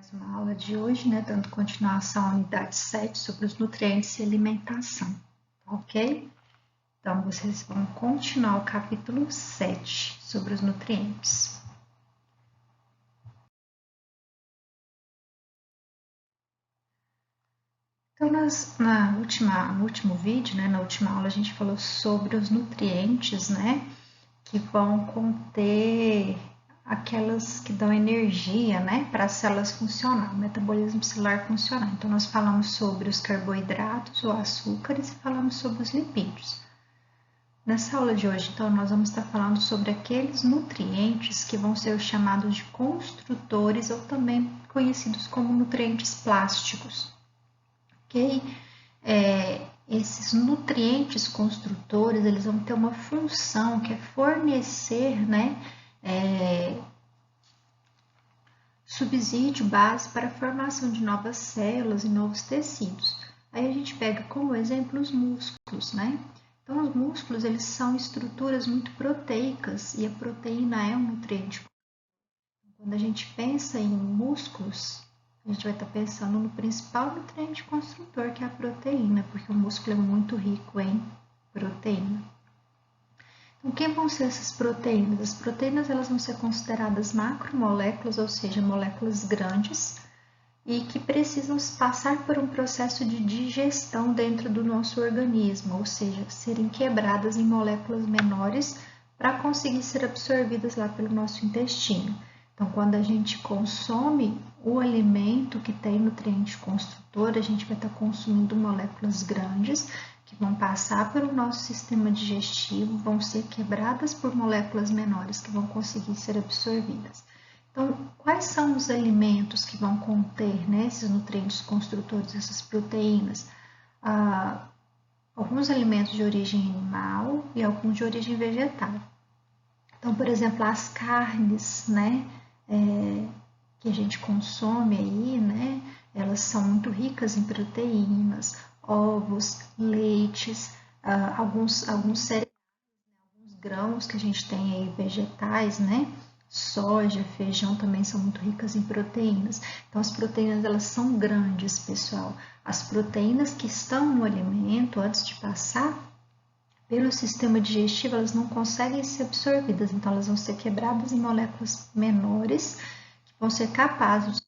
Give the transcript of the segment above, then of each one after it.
mais uma aula de hoje, né, dando continuação à unidade 7 sobre os nutrientes e alimentação, ok? Então, vocês vão continuar o capítulo 7 sobre os nutrientes. Então, no último vídeo, né, na última aula, a gente falou sobre os nutrientes, né, que vão conter aquelas que dão energia, né, para as células funcionar, o metabolismo celular funcionar. Então, nós falamos sobre os carboidratos ou açúcares e falamos sobre os lipídios. Nessa aula de hoje, então, nós vamos estar falando sobre aqueles nutrientes que vão ser chamados de construtores ou também conhecidos como nutrientes plásticos, ok? Esses nutrientes construtores, eles vão ter uma função que é fornecer, né, subsídio base para a formação de novas células e novos tecidos. Aí a gente pega como exemplo os músculos, né? Então, os músculos, eles são estruturas muito proteicas e a proteína é um nutriente. Quando a gente pensa em músculos, a gente vai estar pensando no principal nutriente construtor, que é a proteína, porque o músculo é muito rico em proteína. Então, o que vão ser essas proteínas? As proteínas elas vão ser consideradas macromoléculas, ou seja, moléculas grandes, e que precisam passar por um processo de digestão dentro do nosso organismo, ou seja, serem quebradas em moléculas menores para conseguir ser absorvidas lá pelo nosso intestino. Então, quando a gente consome o alimento que tem nutriente construtor, a gente vai estar consumindo moléculas grandes que vão passar pelo nosso sistema digestivo, vão ser quebradas por moléculas menores que vão conseguir ser absorvidas. Então, quais são os alimentos que vão conter, né, esses nutrientes construtores, essas proteínas? Alguns alimentos de origem animal e alguns de origem vegetal. Então, por exemplo, as carnes, né, que a gente consome aí, né, elas são muito ricas em proteínas, ovos, leites, alguns cereais, alguns grãos que a gente tem aí, vegetais, né? Soja, feijão também são muito ricas em proteínas. Então, as proteínas, elas são grandes, pessoal. As proteínas que estão no alimento, antes de passar pelo sistema digestivo, elas não conseguem ser absorvidas. Então, elas vão ser quebradas em moléculas menores, que vão ser capazes de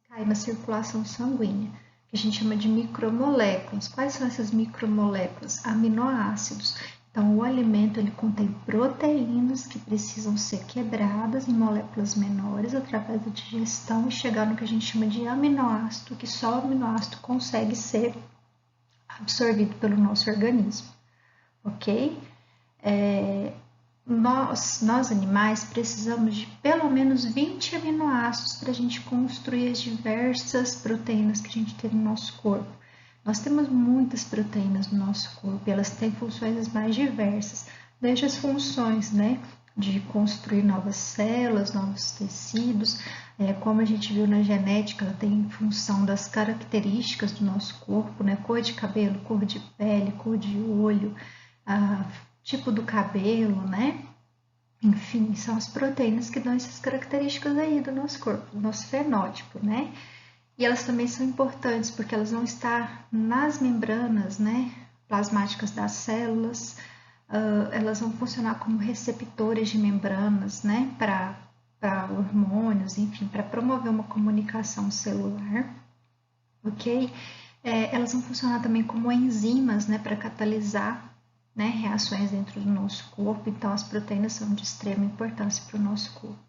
cair na circulação sanguínea, que a gente chama de micromoléculas. Quais são essas micromoléculas? Aminoácidos. Então, o alimento ele contém proteínas que precisam ser quebradas em moléculas menores através da digestão e chegar no que a gente chama de aminoácido, que só o aminoácido consegue ser absorvido pelo nosso organismo, ok? Nós animais precisamos de pelo menos 20 aminoácidos para a gente construir as diversas proteínas que a gente tem no nosso corpo. Nós temos muitas proteínas no nosso corpo e elas têm funções as mais diversas, desde as funções, né, de construir novas células, novos tecidos, como a gente viu na genética, ela tem função das características do nosso corpo, né, cor de cabelo, cor de pele, cor de olho, tipo do cabelo, né? Enfim, são as proteínas que dão essas características aí do nosso corpo, do nosso fenótipo, né? E elas também são importantes porque elas vão estar nas membranas, né, plasmáticas das células, elas vão funcionar como receptores de membranas, né, para hormônios, enfim, para promover uma comunicação celular, ok? Elas vão funcionar também como enzimas, né, para catalisar, né, reações dentro do nosso corpo, então as proteínas são de extrema importância para o nosso corpo.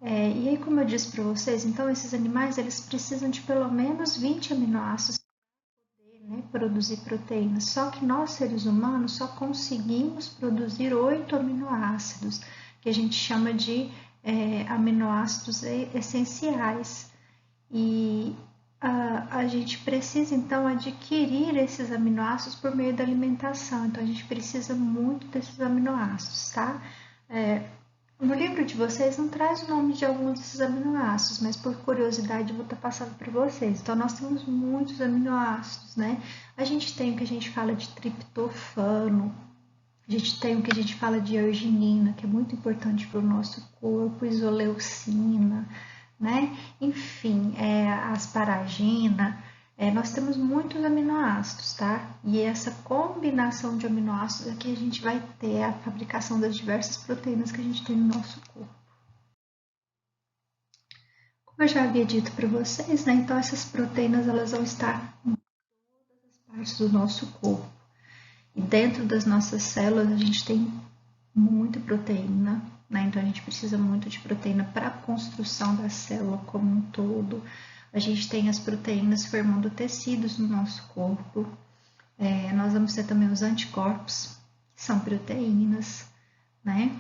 E aí, como eu disse para vocês, então esses animais eles precisam de pelo menos 20 aminoácidos para poder, né, produzir proteínas. Só que nós, seres humanos, só conseguimos produzir 8 aminoácidos, que a gente chama de aminoácidos essenciais. E a gente precisa, então, adquirir esses aminoácidos por meio da alimentação. Então, a gente precisa muito desses aminoácidos, tá? No livro de vocês não traz o nome de alguns desses aminoácidos, mas por curiosidade eu vou estar passando para vocês. Então, nós temos muitos aminoácidos, né? A gente tem o que a gente fala de triptofano, a gente tem o que a gente fala de arginina, que é muito importante para o nosso corpo, isoleucina, né? Enfim, a asparagina, nós temos muitos aminoácidos, tá? E essa combinação de aminoácidos é que a gente vai ter a fabricação das diversas proteínas que a gente tem no nosso corpo. Como eu já havia dito para vocês, né? Então essas proteínas elas vão estar em todas as partes do nosso corpo. E dentro das nossas células a gente tem muita proteína, né? Então a gente precisa muito de proteína para a construção da célula como um todo. A gente tem as proteínas formando tecidos no nosso corpo. Nós vamos ter também os anticorpos, que são proteínas, né?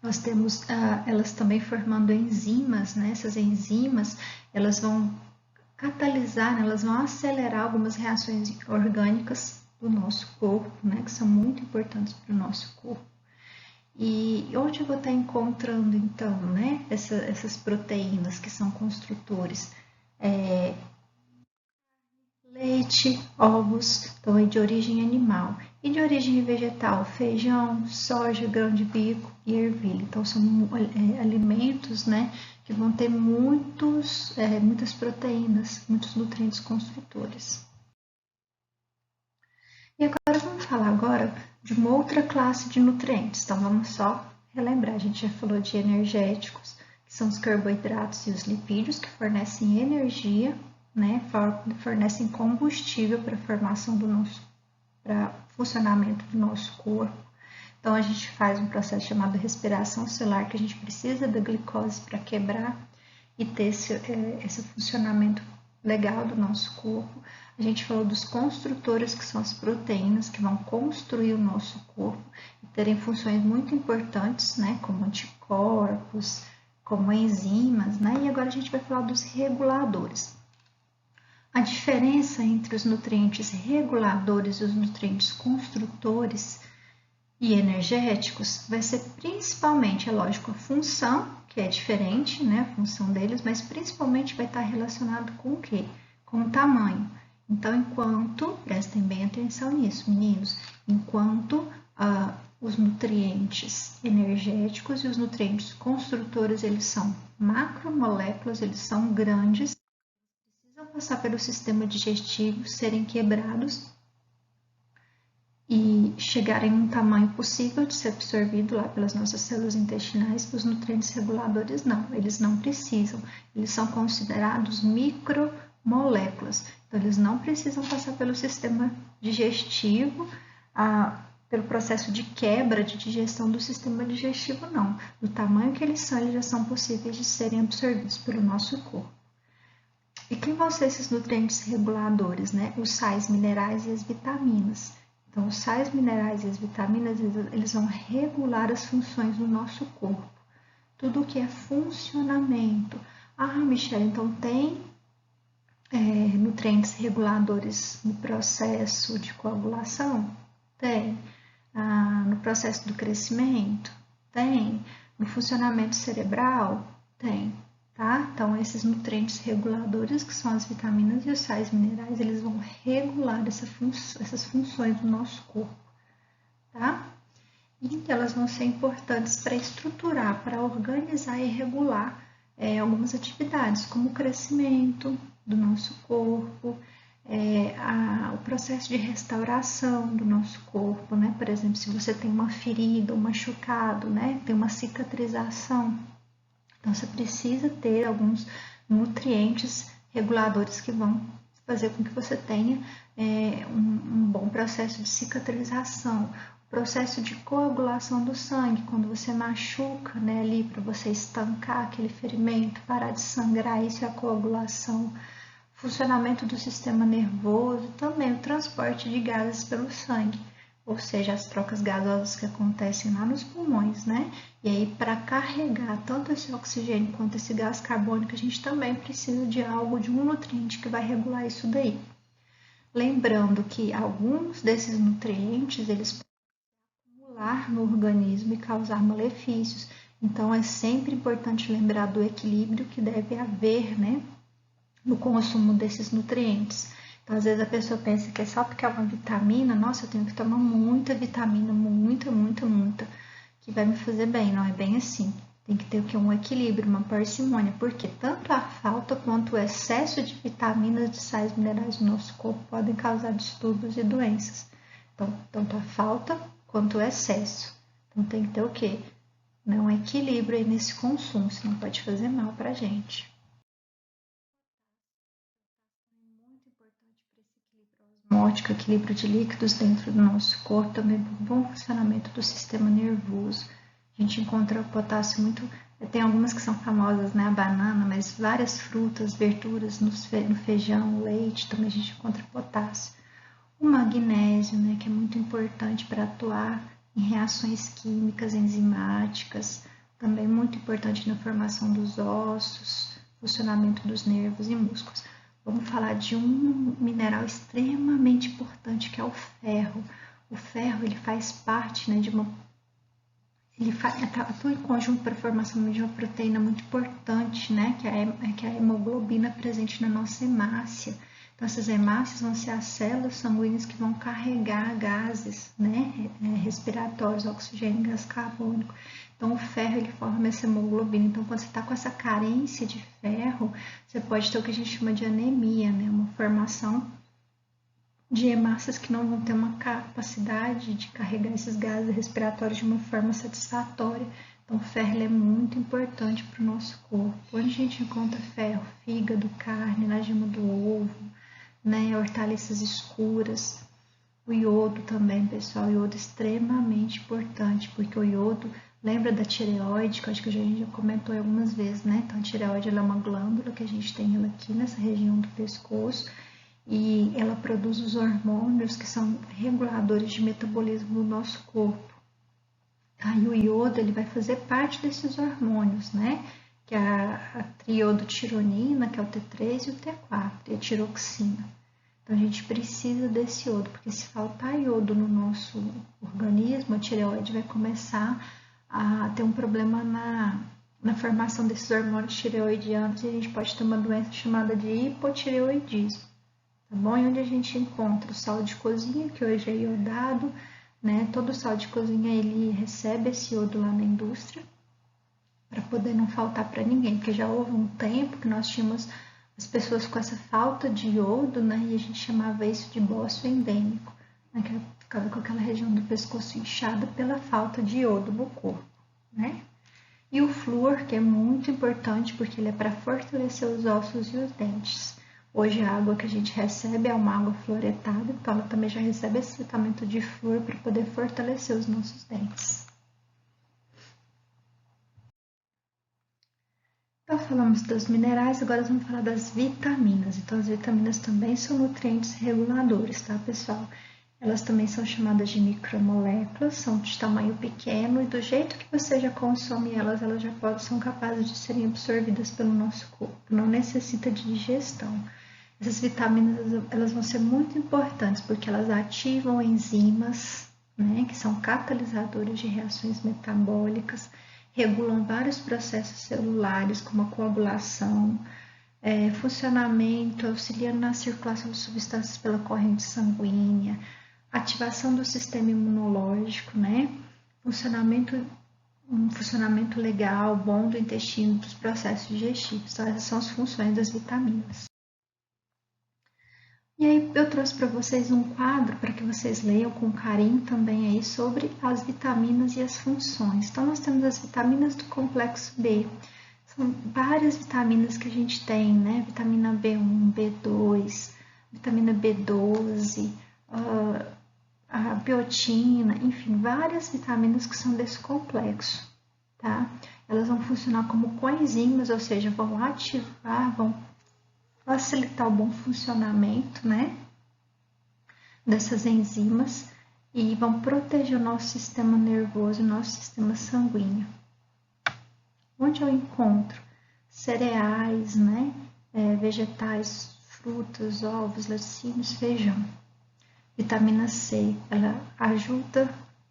Nós temos elas também formando enzimas, né? Essas enzimas, elas vão catalisar, né? Elas vão acelerar algumas reações orgânicas do nosso corpo, né? Que são muito importantes para o nosso corpo. E onde eu vou estar encontrando, então, né? Essas proteínas que são construtores? Leite, ovos, então é de origem animal. E de origem vegetal, feijão, soja, grão de bico e ervilha. Então são alimentos, né, que vão ter muitas proteínas, muitos nutrientes construtores. E agora vamos falar agora de uma outra classe de nutrientes. Então vamos só relembrar, a gente já falou de energéticos, que são os carboidratos e os lipídios, que fornecem energia, né, fornecem combustível para a formação para funcionamento do nosso corpo. Então a gente faz um processo chamado respiração celular, que a gente precisa da glicose para quebrar e ter esse funcionamento legal do nosso corpo. A gente falou dos construtores, que são as proteínas que vão construir o nosso corpo e terem funções muito importantes, né, como anticorpos, como enzimas, né? E agora a gente vai falar dos reguladores. A diferença entre os nutrientes reguladores e os nutrientes construtores e energéticos vai ser principalmente, é lógico, a função, que é diferente, né, a função deles, mas principalmente vai estar relacionado com o quê? Com o tamanho. Então, prestem bem atenção nisso, meninos, enquanto os nutrientes energéticos e os nutrientes construtores, eles são macromoléculas, eles são grandes, precisam passar pelo sistema digestivo, serem quebrados e chegarem a um tamanho possível de ser absorvido lá pelas nossas células intestinais. Os nutrientes reguladores não, eles não precisam, eles são considerados micromoléculas, então eles não precisam passar pelo sistema digestivo, pelo processo de quebra, de digestão do sistema digestivo, não. Do tamanho que eles já são possíveis de serem absorvidos pelo nosso corpo. E quem vão ser esses nutrientes reguladores, né? Os sais minerais e as vitaminas. Então, os sais minerais e as vitaminas, eles vão regular as funções do nosso corpo. Tudo o que é funcionamento. Michelle, então tem nutrientes reguladores no processo de coagulação? Tem. No processo do crescimento? Tem. No funcionamento cerebral? Tem. Tá? Então, esses nutrientes reguladores, que são as vitaminas e os sais minerais, eles vão regular essas funções do nosso corpo, tá? E elas vão ser importantes para estruturar, para organizar e regular algumas atividades, como o crescimento do nosso corpo, o processo de restauração do nosso corpo, né? Por exemplo, se você tem uma ferida, um machucado, né? Tem uma cicatrização. Então, você precisa ter alguns nutrientes reguladores que vão fazer com que você tenha um bom processo de cicatrização, processo de coagulação do sangue, quando você machuca, né, ali para você estancar aquele ferimento, parar de sangrar, isso é a coagulação. Funcionamento do sistema nervoso, também o transporte de gases pelo sangue, ou seja, as trocas gasosas que acontecem lá nos pulmões, né? E aí, para carregar tanto esse oxigênio quanto esse gás carbônico, a gente também precisa de um nutriente que vai regular isso daí. Lembrando que alguns desses nutrientes, eles podem acumular no organismo e causar malefícios. Então, é sempre importante lembrar do equilíbrio que deve haver, né, no consumo desses nutrientes. Então, às vezes a pessoa pensa que é só porque é uma vitamina, nossa, eu tenho que tomar muita vitamina, muita, que vai me fazer bem. Não é bem assim. Tem que ter o que? Um equilíbrio, uma parcimônia, porque tanto a falta quanto o excesso de vitaminas, de sais minerais no nosso corpo podem causar distúrbios e doenças. Então, tanto a falta quanto o excesso. Então, tem que ter o quê? Um equilíbrio aí nesse consumo, senão pode fazer mal para a gente. Muito importante para esse equilíbrio osmótico, equilíbrio de líquidos dentro do nosso corpo, também para o bom funcionamento do sistema nervoso. A gente encontra o potássio muito. Tem algumas que são famosas, né? A banana, mas várias frutas, verduras, no feijão, leite, também a gente encontra potássio. O magnésio, né? Que é muito importante para atuar em reações químicas, enzimáticas, também muito importante na formação dos ossos, funcionamento dos nervos e músculos. Vamos falar de um mineral extremamente importante que é o ferro. O ferro ele faz parte, né, de uma ele atua em conjunto para a formação de uma proteína muito importante, né, que é a hemoglobina presente na nossa hemácia. Então, essas hemácias vão ser as células sanguíneas que vão carregar gases, né, respiratórios, oxigênio, gás carbônico. Então, o ferro ele forma essa hemoglobina. Então, quando você está com essa carência de ferro, você pode ter o que a gente chama de anemia, né, uma formação de hemácias que não vão ter uma capacidade de carregar esses gases respiratórios de uma forma satisfatória. Então, o ferro é muito importante para o nosso corpo. Onde a gente encontra ferro? Fígado, carne, na gema do ovo, né? Hortaliças escuras. O iodo também, pessoal. O iodo é extremamente importante, porque o iodo, lembra da tireoide, que eu acho que a gente já comentou algumas vezes, né? Então, a tireoide ela é uma glândula que a gente tem ela aqui nessa região do pescoço, e ela produz os hormônios que são reguladores de metabolismo do nosso corpo. Aí o iodo ele vai fazer parte desses hormônios, né? Que é a triodotironina, que é o T3 e o T4, e a tiroxina. Então a gente precisa desse iodo, porque se faltar iodo no nosso organismo, a tireoide vai começar a ter um problema na formação desses hormônios tireoidianos, e a gente pode ter uma doença chamada de hipotireoidismo. Tá bom? E onde a gente encontra o sal de cozinha, que hoje é iodado, né? Todo sal de cozinha ele recebe esse iodo lá na indústria para poder não faltar para ninguém, porque já houve um tempo que nós tínhamos as pessoas com essa falta de iodo, né? E a gente chamava isso de bócio endêmico, né? Que ficava com aquela região do pescoço inchada pela falta de iodo no corpo, né? E o flúor, que é muito importante porque ele é para fortalecer os ossos e os dentes. Hoje a água que a gente recebe é uma água fluoretada, então ela também já recebe esse tratamento de flúor para poder fortalecer os nossos dentes. Então falamos dos minerais, agora vamos falar das vitaminas. Então as vitaminas também são nutrientes reguladores, tá, pessoal? Elas também são chamadas de micromoléculas, são de tamanho pequeno e do jeito que você já consome elas, são capazes de serem absorvidas pelo nosso corpo, não necessita de digestão. Essas vitaminas elas vão ser muito importantes porque elas ativam enzimas, né, que são catalisadores de reações metabólicas, regulam vários processos celulares, como a coagulação, funcionamento, auxiliando na circulação de substâncias pela corrente sanguínea, ativação do sistema imunológico, né, um funcionamento legal, bom do intestino, dos processos digestivos. Então, essas são as funções das vitaminas. E aí eu trouxe para vocês um quadro para que vocês leiam com carinho também aí sobre as vitaminas e as funções. Então nós temos as vitaminas do complexo B. São várias vitaminas que a gente tem, né? Vitamina B1, B2, vitamina B12, a biotina, enfim, várias vitaminas que são desse complexo, tá? Elas vão funcionar como coenzimas, ou seja, vão ativar, vão facilitar o bom funcionamento, né, dessas enzimas e vão proteger o nosso sistema nervoso e o nosso sistema sanguíneo. Onde eu encontro cereais, né, vegetais, frutas, ovos, laticínios, feijão. Vitamina C, ela ajuda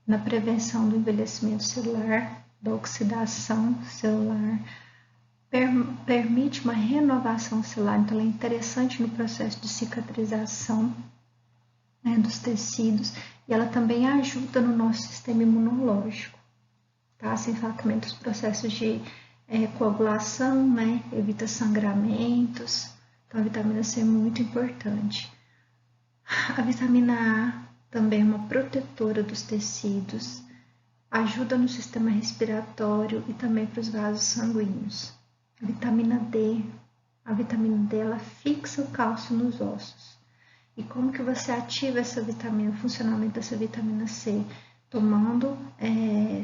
na prevenção do envelhecimento celular, da oxidação celular, permite uma renovação celular, então ela é interessante no processo de cicatrização, né, dos tecidos, e ela também ajuda no nosso sistema imunológico. tá? Sem falar também dos processos de coagulação, né? Evita sangramentos. Então, a vitamina C é muito importante. A vitamina A também é uma protetora dos tecidos, ajuda no sistema respiratório e também para os vasos sanguíneos. A vitamina D ela fixa o cálcio nos ossos. E como que você ativa essa vitamina, o funcionamento dessa vitamina C? Tomando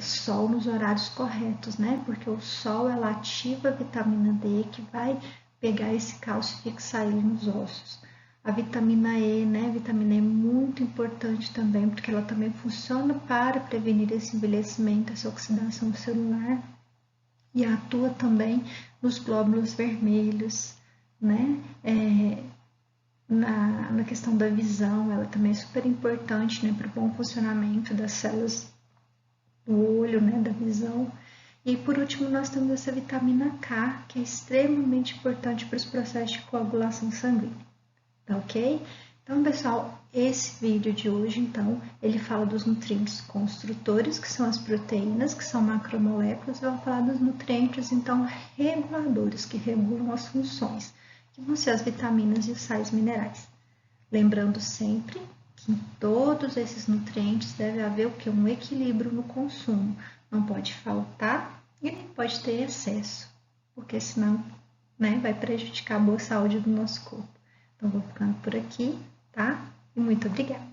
sol nos horários corretos, né? Porque o sol ela ativa a vitamina D que vai pegar esse cálcio e fixar ele nos ossos. A vitamina E, né? A vitamina E é muito importante também, porque ela também funciona para prevenir esse envelhecimento, essa oxidação celular e atua também nos glóbulos vermelhos, né? Na questão da visão, ela também é super importante, né, para o bom funcionamento das células do olho, né, da visão. E por último, nós temos essa vitamina K, que é extremamente importante para os processos de coagulação sanguínea, tá ok? Então, pessoal, esse vídeo de hoje, então, ele fala dos nutrientes construtores, que são as proteínas, que são macromoléculas, e vai falar dos nutrientes, então, reguladores, que regulam as funções, que vão ser as vitaminas e os sais minerais. Lembrando sempre que em todos esses nutrientes deve haver o que? Um equilíbrio no consumo. Não pode faltar e nem pode ter excesso, porque senão, né, vai prejudicar a boa saúde do nosso corpo. Então, vou ficando por aqui, tá? E muito obrigada!